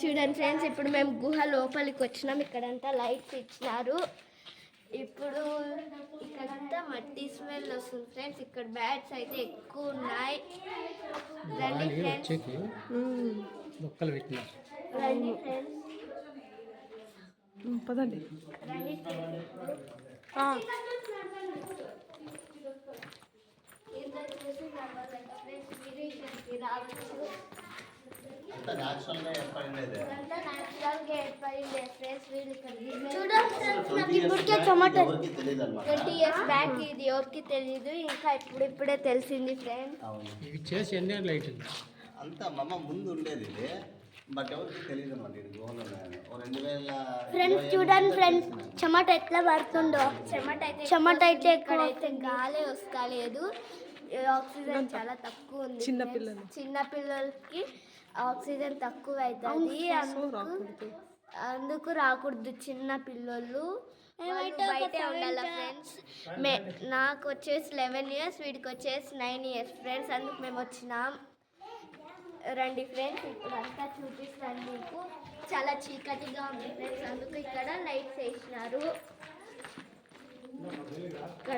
చూడండి ఫ్రెండ్స్, ఇప్పుడు మేము గుహ లోపలికి వచ్చినాం. ఇక్కడంతా లైట్స్ ఇచ్చినారు. ఇప్పుడు ఇక్కడంతా మట్టి స్మెల్ వస్తుంది ఫ్రెండ్స్. ఇక్కడ బ్యాట్స్ అయితే ఎక్కువ ఉన్నాయి. రండి ఫ్రెండ్స్, రండి ఫ్రెండ్స్, పదండి. రండి ఇప్పటికే టొమాటో 20 years బ్యాక్ ఇది ఎవరికి తెలీదు, ఇంకా ఇప్పుడిప్పుడే తెలిసింది ఫ్రెండ్స్. ఇవి చేసి ఎన్ని ఏళ్ళు అవుతుంది? అంతా మమ్మ ముందు ఉండేది ఇది, బట్ ఎవరికి తెలియదు అన్నమాట ఇది గోహలో 2000. ఫ్రెండ్స్ చూడండి ఫ్రెండ్స్, చెమట ఎట్లా పడుతుందో. చెమట అయితే ఇక్కడైతే గాలే వస్తలేదు. ఆక్సిజన్ చాలా తక్కువ ఉంది. చిన్న పిల్లలకి ఆక్సిజన్ తక్కువ అవుతుంది, అందుకు రాకూడదు. చిన్న పిల్లలు బయటే ఉండాలి ఫ్రెండ్స్. నాకు వచ్చేసి 11 years, వీడికి వచ్చేసి 9 years ఫ్రెండ్స్. అందుకు మేము వచ్చినాం. రండి ఫ్రెండ్స్, ఇప్పుడు అంతా చూపిస్తాను మీకు. చాలా చీకటిగా ఉంది ఫ్రెండ్స్, అందుకు ఇక్కడ లైట్స్ వేసినారు. ఇక్కడ